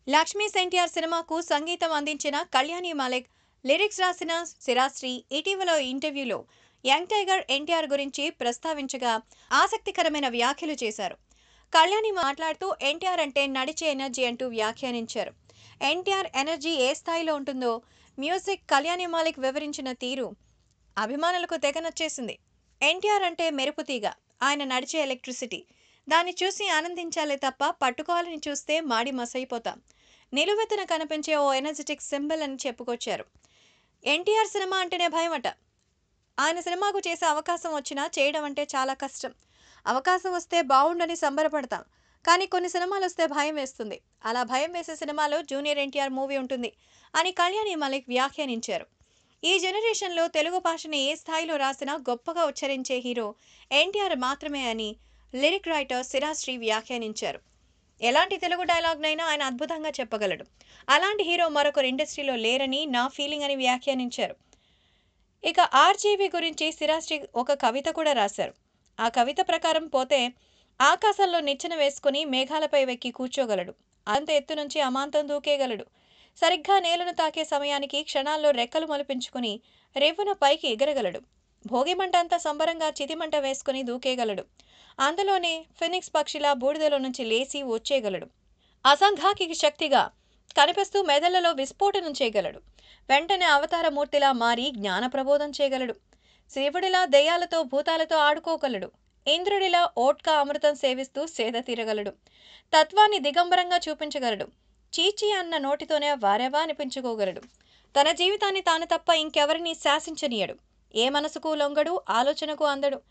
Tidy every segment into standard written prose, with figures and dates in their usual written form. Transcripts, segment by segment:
లక్ష్మీస్ ఎన్టీఆర్ సినిమాకు సంగీతం అందించిన కళ్యాణి మాలిక్, లిరిక్స్ రాసిన సిరాశ్రీ ఇటీవల ఇంటర్వ్యూలో యంగ్ టైగర్ ఎన్టీఆర్ గురించి ప్రస్తావించగా ఆసక్తికరమైన వ్యాఖ్యలు చేశారు. కళ్యాణి మాట్లాడుతూ ఎన్టీఆర్ అంటే నడిచే ఎనర్జీ అంటూ వ్యాఖ్యానించారు. ఎన్టీఆర్ ఎనర్జీ ఏ స్థాయిలో ఉంటుందో మ్యూజిక్ కళ్యాణి మాలిక్ వివరించిన తీరు అభిమానులకు తెగ నచ్చేసింది. ఎన్టీఆర్ అంటే మెరుపు తీగ, ఆయన నడిచే ఎలక్ట్రిసిటీ. దాన్ని చూసి ఆనందించాలే తప్ప పట్టుకోవాలని చూస్తే మాడి మసైపోతాం. నిలువెత్తున కనిపించే ఓ ఎనర్జెటిక్ సింబల్ అని చెప్పుకొచ్చారు. ఎన్టీఆర్ సినిమా అంటేనే భయమట. ఆయన సినిమాకు చేసే అవకాశం వచ్చినా చేయడం అంటే చాలా కష్టం. అవకాశం వస్తే బావుండని సంబరపడతాం. కానీ కొన్ని సినిమాలు వస్తే భయం వేస్తుంది. అలా భయం వేసే సినిమాలో జూనియర్ ఎన్టీఆర్ మూవీ ఉంటుంది అని కళ్యాణి మాలిక్ వ్యాఖ్యానించారు. ఈ జనరేషన్లో తెలుగు భాషని ఏ స్థాయిలో రాసినా గొప్పగా ఉచ్చరించే హీరో ఎన్టీఆర్ మాత్రమే అని లిరిక్ రైటర్ సిరాశ్రీ వ్యాఖ్యానించారు. ఎలాంటి తెలుగు డైలాగ్నైనా ఆయన అద్భుతంగా చెప్పగలడు. అలాంటి హీరో మరొకరు ఇండస్ట్రీలో లేరని నా ఫీలింగ్ అని వ్యాఖ్యానించారు. ఇక ఆర్జీవి గురించి సిరాశ్రీ ఒక కవిత కూడా రాశారు. ఆ కవిత ప్రకారం పోతే ఆకాశంలో నిచ్చెన వేసుకుని మేఘాలపై వెక్కి కూర్చోగలడు. అంత ఎత్తు నుంచి అమాంతం దూకేయగలడు. సరిగ్గా నేలను తాకే సమయానికి క్షణాల్లో రెక్కలు మొలిపించుకుని రేవున పైకి ఎగరగలడు. భోగిమంట అంతా సంబరంగా చితిమంట వేసుకుని దూకేయగలడు. అందులోనే ఫినిక్స్ పక్షిలా బూడిదలో నుంచి లేచి వచ్చేయగలడు. అసంఘాకిక శక్తిగా కనిపిస్తూ మెదళ్లలో విస్ఫోటనం చేయగలడు. వెంటనే అవతారమూర్తిలా మారి జ్ఞాన ప్రబోధం చేయగలడు. శివుడిలా దెయ్యాలతో భూతాలతో ఆడుకోగలడు. ఇంద్రుడిలా ఓట్కా అమృతం సేవిస్తూ సేద తీరగలడు. తత్వాన్ని దిగంబరంగా చూపించగలడు. చీచీ అన్న నోటితోనే వారెవా అనిపించుకోగలడు. తన జీవితాన్ని తాను తప్ప ఇంకెవరిని శాసించనీయడు. ఏ మనసుకు లొంగడు, ఆలోచనకు అందడు.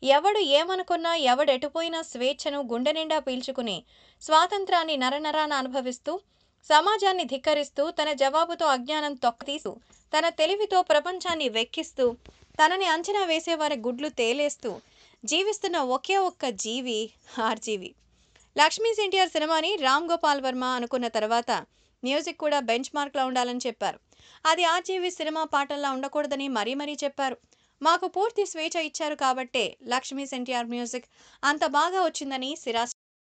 ఎవడు ఏమనుకున్నా ఎవడెటుపోయినా స్వేచ్ఛను గుండె నిండా పీల్చుకుని స్వాతంత్రాన్ని నరనరాన అనుభవిస్తూ సమాజాన్ని ధిక్కరిస్తూ తన జవాబుతో అజ్ఞానం తొక్కతీస్తూ తన తెలివితో ప్రపంచాన్ని వెక్కిస్తూ తనని అంచనా వేసేవారి గుడ్లు తేలేస్తూ జీవిస్తున్న ఒకే ఒక్క జీవి ఆర్జీవి. లక్ష్మీస్ ఎన్టీఆర్ సినిమాని రామ్ గోపాల్ వర్మ అనుకున్న తర్వాత మ్యూజిక్ కూడా బెంచ్ మార్క్లా ఉండాలని చెప్పారు. అది ఆర్జీవి సినిమా పాటల్లా ఉండకూడదని మరీ చెప్పారు. మాకు పూర్తి స్వేచ్ఛ ఇచ్చారు కాబట్టే లక్ష్మీస్ ఎన్టీఆర్ మ్యూజిక్ అంత బాగా వచ్చిందని సిరాజ్